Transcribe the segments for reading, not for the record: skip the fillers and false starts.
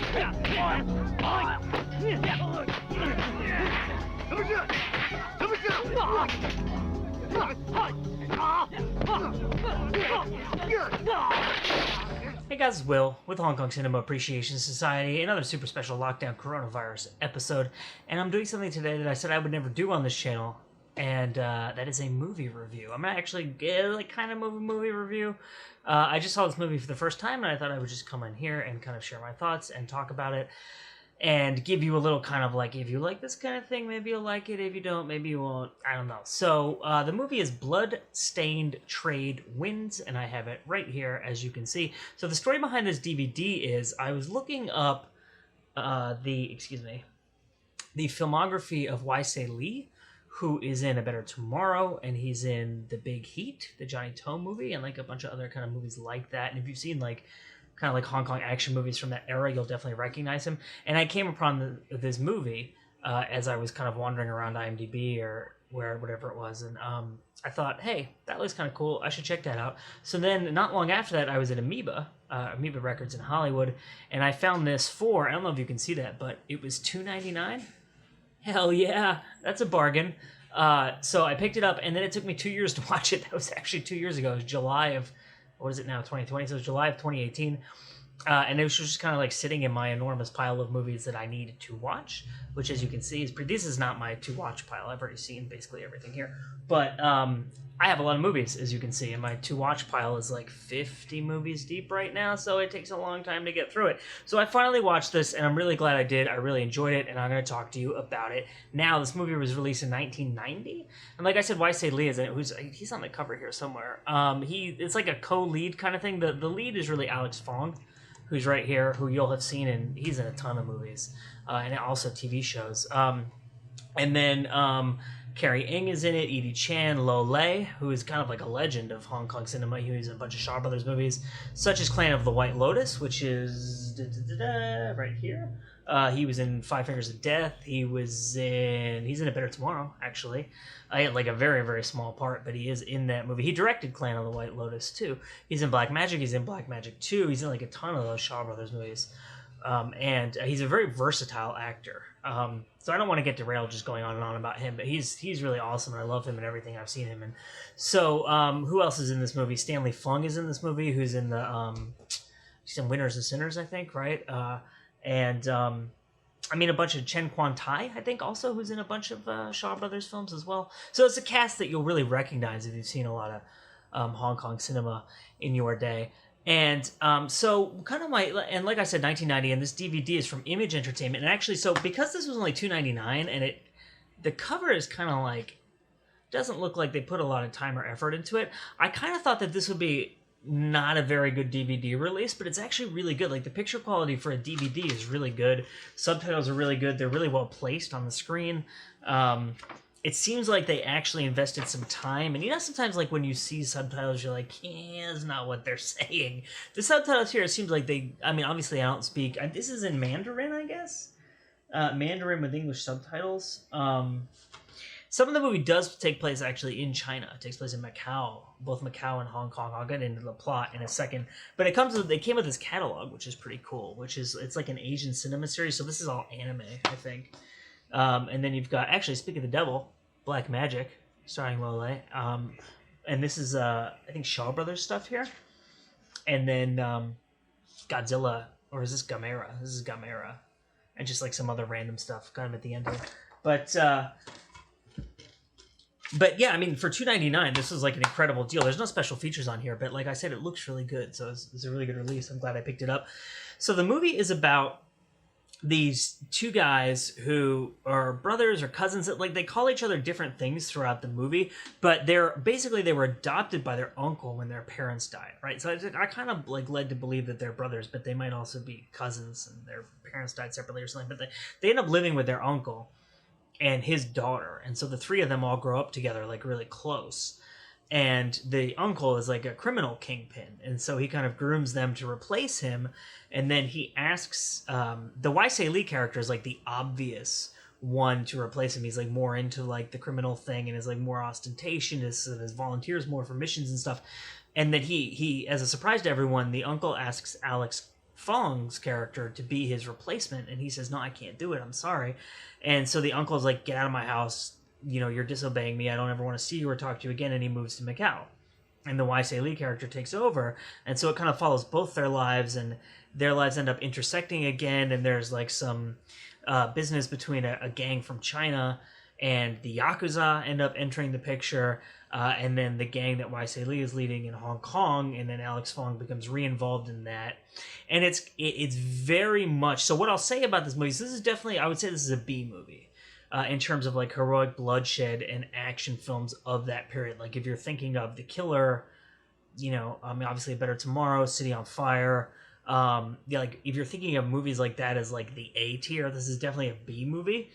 Hey guys, it's Will with Hong Kong Cinema Appreciation Society, another super special lockdown coronavirus episode, and I'm doing something today that I said I would never do on this channel, and that is a movie review. I'm gonna actually get like kind of movie review. I just saw this movie for the first time, and I thought I would just come in here and kind of share my thoughts and talk about it, and give you a little kind of like, if you like this kind of thing, maybe you'll like it. If you don't, maybe you won't. I don't know. So the movie is Blood-Stained Tradewinds, and I have it right here, as you can see. So the story behind this DVD is I was looking up the filmography of Wai-Sei Lee, who is in A Better Tomorrow, and he's in The Big Heat, the Johnny To movie, and like a bunch of other kind of movies like that. And if you've seen like kind of like Hong Kong action movies from that era, you'll definitely recognize him. And I came upon this movie as I was kind of wandering around IMDb or whatever it was, and I thought, hey, that looks kind of cool. I should check that out. So then, not long after that, I was at Amoeba Records in Hollywood, and I found this for, I don't know if you can see that, but it was $2.99. Hell yeah, that's a bargain. So I picked it up, and then it took me 2 years to watch it. That was actually 2 years ago. It was July of, what is it now, 2020? So it was July of 2018. And it was just kind of like sitting in my enormous pile of movies that I needed to watch, which, as you can see, this is not my to-watch pile. I've already seen basically everything here. But I have a lot of movies, as you can see, and my to-watch pile is like 50 movies deep right now, so it takes a long time to get through it. So I finally watched this, and I'm really glad I did. I really enjoyed it, and I'm going to talk to you about it now. This movie was released in 1990, and like I said, Wai-Sei Lee is in it. He's on the cover here somewhere. It's like a co-lead kind of thing. The lead is really Alex Fong, who's right here, who you'll have seen, and he's in a ton of movies, and also TV shows. And then Carrie Ng is in it, Edie Chan, Lo Lei, who is kind of like a legend of Hong Kong cinema. He was in a bunch of Shaw Brothers movies, such as Clan of the White Lotus, which is right here. He was in Five Fingers of Death. He's in A Better Tomorrow, actually. I had like a very, very small part, but he is in that movie. He directed Clan of the White Lotus, too. He's in Black Magic. He's in Black Magic 2. He's in like a ton of those Shaw Brothers movies. And he's a very versatile actor. So I don't want to get derailed just going on and on about him, but he's really awesome, and I love him and everything I've seen him in. So who else is in this movie? Stanley Fung is in this movie, who's in he's in Winners and Sinners, I think, right? A bunch of Chen Quan Tai, I think, also, who's in a bunch of Shaw Brothers films as well. So it's a cast that you'll really recognize if you've seen a lot of Hong Kong cinema in your day. And so kind of and like I said, 1990, and this DVD is from Image Entertainment. And actually, so because this was only $2.99, and the cover is kind of like, doesn't look like they put a lot of time or effort into it, I kind of thought that this would be not a very good DVD release, but it's actually really good. Like, the picture quality for a DVD is really good. Subtitles are really good. They're really well placed on the screen. It seems like they actually invested some time. And sometimes like when you see subtitles, you're like, yeah, that's not what they're saying. The subtitles here, it seems like obviously I don't speak. This is in Mandarin, I guess. Mandarin with English subtitles. Some of the movie does take place actually in China. It takes place in Macau, both Macau and Hong Kong. I'll get into the plot in a second. But they came with this catalog, which is pretty cool, it's like an Asian cinema series. So this is all anime, I think. And then you've got, actually, speaking of the devil, Black Magic, starring Lo Lei. And this is, I think, Shaw Brothers stuff here. And then Godzilla, or is this Gamera? This is Gamera. And just like some other random stuff kind of at the end here. But yeah, for $2.99, this is like an incredible deal. There's no special features on here, but like I said, it looks really good. So it's a really good release. I'm glad I picked it up. So the movie is about these two guys who are brothers or cousins that they call each other different things throughout the movie, but they were adopted by their uncle when their parents died, right? So I kind of led to believe that they're brothers, but they might also be cousins and their parents died separately or something. But they end up living with their uncle and his daughter, and so the three of them all grow up together really close. And the uncle is like a criminal kingpin, and so he kind of grooms them to replace him. And then he asks, the Wai-Sei Lee character is like the obvious one to replace him. He's like more into like the criminal thing and is like more ostentatious and his volunteers more for missions and stuff. And then he, as a surprise to everyone, the uncle asks Alex Fong's character to be his replacement, and he says, "No, I can't do it. I'm sorry." And so the uncle's like, "Get out of my house. You're disobeying me. I don't ever want to see you or talk to you again." And he moves to Macau, and the Y.C. Lee character takes over, and so it kind of follows both their lives, and their lives end up intersecting again. And there's like some business between a gang from China and the Yakuza end up entering the picture. And then the gang that Y.C. Lee is leading in Hong Kong, and then Alex Fong becomes re-involved in that. And it's very much... So what I'll say about this movie is this is definitely... I would say this is a B movie in terms of like heroic bloodshed and action films of that period. Like if you're thinking of The Killer, obviously A Better Tomorrow, City on Fire... like if you're thinking of movies like that as like the A tier, this is definitely a B movie.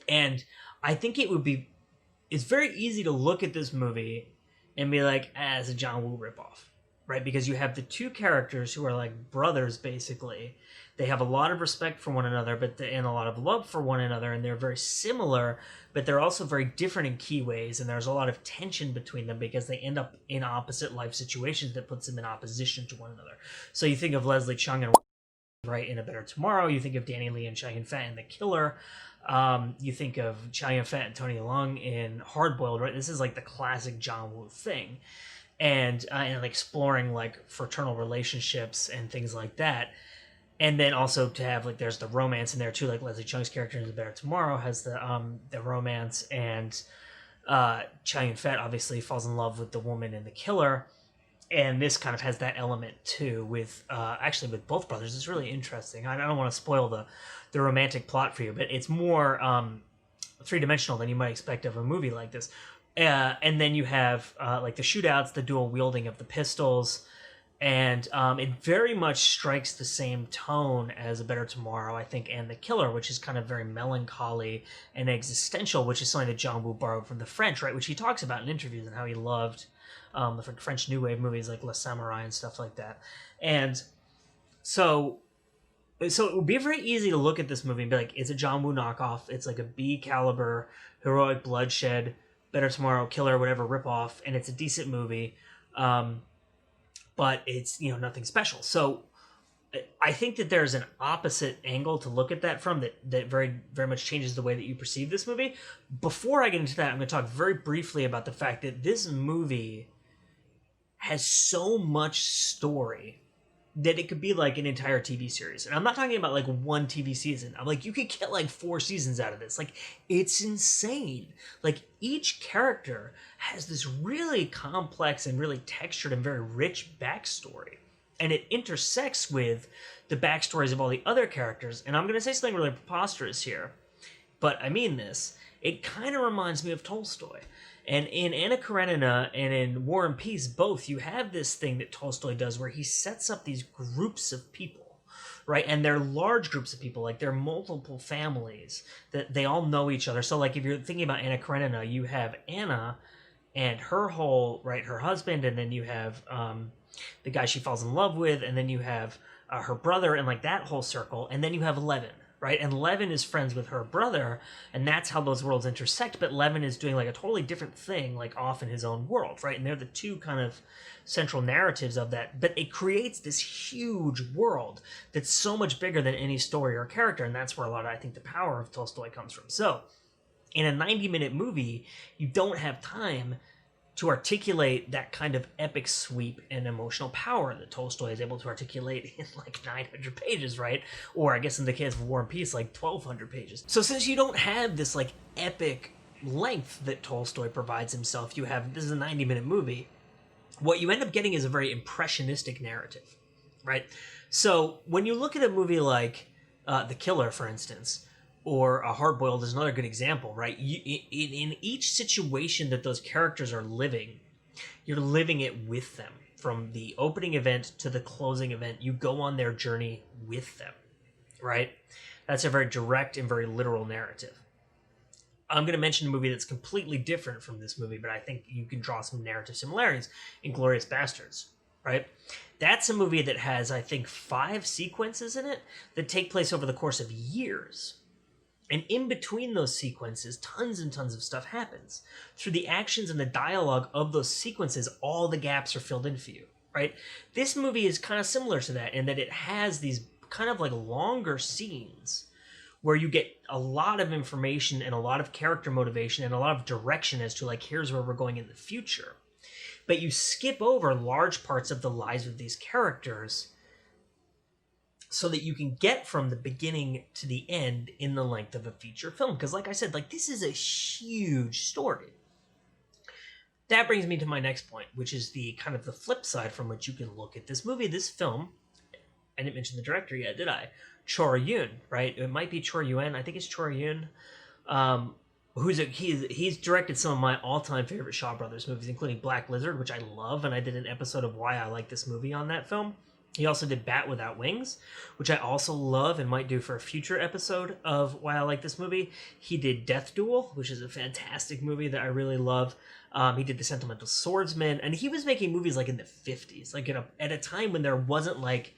And I think it's very easy to look at this movie and be like, it's a John Woo ripoff, right? Because you have the two characters who are like brothers, basically. They have a lot of respect for one another, and a lot of love for one another, and they're very similar, but they're also very different in key ways, and there's a lot of tension between them because they end up in opposite life situations that puts them in opposition to one another. So you think of Leslie Chung and right in A Better Tomorrow, you think of Danny Lee and Chow Yun-fat in The Killer, you think of Chow Yun-fat and Tony Leung in Hard Boiled, right? This is like the classic John Woo thing, and exploring like fraternal relationships and things like that. And then also to have like there's the romance in there too, like Leslie Chung's character in A Better Tomorrow has the romance, and Chow Yun-fat obviously falls in love with the woman in The Killer. And this kind of has that element too with actually with both brothers. It's really interesting. I don't want to spoil the romantic plot for you, but it's more three-dimensional than you might expect of a movie like this. And then you have like the shootouts, the dual wielding of the pistols, and it very much strikes the same tone as A Better Tomorrow, I think, and The Killer, which is kind of very melancholy and existential, which is something that John Woo borrowed from the French, right? Which he talks about in interviews and how he loved the French New Wave movies like Le Samurai and stuff like that. And so it would be very easy to look at this movie and be like, it's a John Woo knockoff. It's like a B caliber, heroic bloodshed, Better Tomorrow, Killer, whatever ripoff, and it's a decent movie. But it's, nothing special. So I think that there's an opposite angle to look at that from that very, very much changes the way that you perceive this movie. Before I get into that, I'm going to talk very briefly about the fact that this movie has so much story that it could be like an entire TV series. And I'm not talking about like one TV season. I'm like, you could get like 4 seasons out of this. Like, it's insane. Like, each character has this really complex and really textured and very rich backstory. And it intersects with the backstories of all the other characters. And I'm going to say something really preposterous here, but I mean this. It kind of reminds me of Tolstoy. And in Anna Karenina and in War and Peace, both, you have this thing that Tolstoy does where he sets up these groups of people, right? And they're large groups of people, like they're multiple families that they all know each other. So like if you're thinking about Anna Karenina, you have Anna and her her husband, and then you have the guy she falls in love with, and then you have her brother and like that whole circle, and then you have Levin. Right, and Levin is friends with her brother, and that's how those worlds intersect. But Levin is doing like a totally different thing, like off in his own world, right? And they're the two kind of central narratives of that. But it creates this huge world that's so much bigger than any story or character, and that's where a lot of, I think, the power of Tolstoy comes from. So, in a 90-minute movie, you don't have time to articulate that kind of epic sweep and emotional power that Tolstoy is able to articulate in like 900 pages, right? Or I guess in the case of War and Peace, like 1,200 pages. So since you don't have this like epic length that Tolstoy provides himself, this is a 90-minute movie, what you end up getting is a very impressionistic narrative, right? So when you look at a movie like The Killer, for instance, or a Hard Boiled is another good example, right? In each situation that those characters are living, you're living it with them. From the opening event to the closing event, you go on their journey with them, right? That's a very direct and very literal narrative. I'm going to mention a movie that's completely different from this movie, but I think you can draw some narrative similarities. Inglourious Basterds, right? That's a movie that has, I think, 5 sequences in it that take place over the course of years. And in between those sequences, tons and tons of stuff happens. Through the actions and the dialogue of those sequences, all the gaps are filled in for you. right? This movie is kind of similar to that in that it has these kind of like longer scenes where you get a lot of information and a lot of character motivation and a lot of direction as to like, here's where we're going in the future. But you skip over large parts of the lives of these characters so that you can get from the beginning to the end in the length of a feature film. Because like I said, like, this is a huge story. That brings me to my next point, which is the kind of the flip side from which you can look at this movie. This film, I didn't mention the director yet, did I? Chor Yun, right? It might be Chor Yun. I think it's Chor Yun. He's directed some of my all-time favorite Shaw Brothers movies, including Black Lizard, which I love, and I did an episode of why I like this movie on that film. He also did Bat Without Wings, which I also love and might do for a future episode of why I like this movie. He did Death Duel, which is a fantastic movie that I really love. He did The Sentimental Swordsman, and he was making movies like in the 50s, like at a time when there wasn't like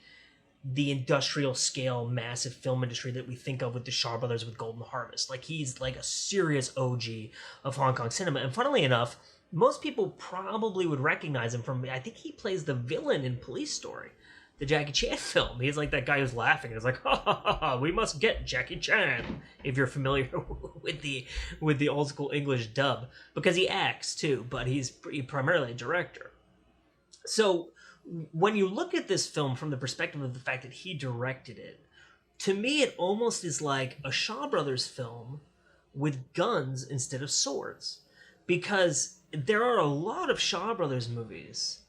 the industrial scale massive film industry that we think of with the Shaw Brothers with Golden Harvest. Like, he's like a serious OG of Hong Kong cinema. And funnily enough, most people probably would recognize him from, I think he plays the villain in Police Story, the Jackie Chan film. He's like that guy who's laughing and is like, ha ha ha ha, we must get Jackie Chan, if you're familiar with the old school English dub, because he acts too, but he's primarily a director. So when you look at this film from the perspective of the fact that he directed it, to me it almost is like a Shaw Brothers film with guns instead of swords. Because there are a lot of Shaw Brothers movies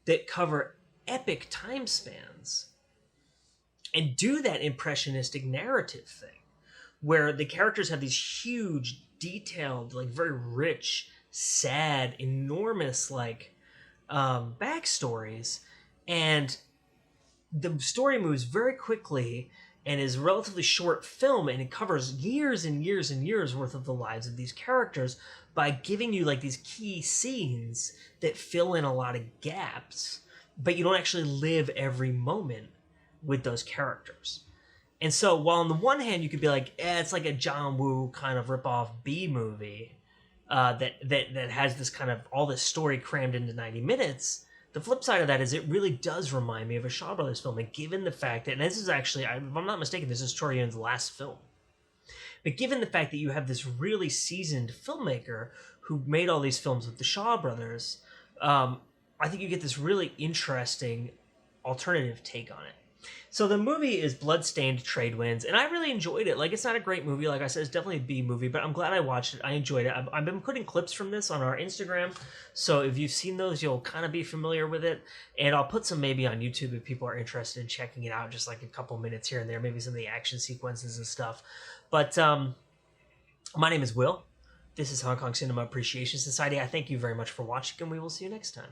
that cover epic time spans and do that impressionistic narrative thing, where the characters have these huge, detailed, like very rich, sad, enormous, like, backstories, and the story moves very quickly and is a relatively short film, and it covers years and years and years worth of the lives of these characters by giving you like these key scenes that fill in a lot of gaps, but you don't actually live every moment with those characters. And so while on the one hand you could be like, it's like a John Woo kind of rip-off B movie, that has this kind of all this story crammed into 90 minutes. The flip side of that is it really does remind me of a Shaw Brothers film. And given the fact that, and this is actually, if I'm not mistaken, this is Chor Yun's last film. But given the fact that you have this really seasoned filmmaker who made all these films with the Shaw Brothers, I think you get this really interesting alternative take on it. So the movie is Bloodstained Tradewinds, and I really enjoyed it. Like, it's not a great movie. Like I said, it's definitely a B movie, but I'm glad I watched it. I enjoyed it. I've been putting clips from this on our Instagram, so if you've seen those, you'll kind of be familiar with it. And I'll put some maybe on YouTube if people are interested in checking it out, just like a couple minutes here and there, maybe some of the action sequences and stuff. But my name is Will. This is Hong Kong Cinema Appreciation Society. I thank you very much for watching, and we will see you next time.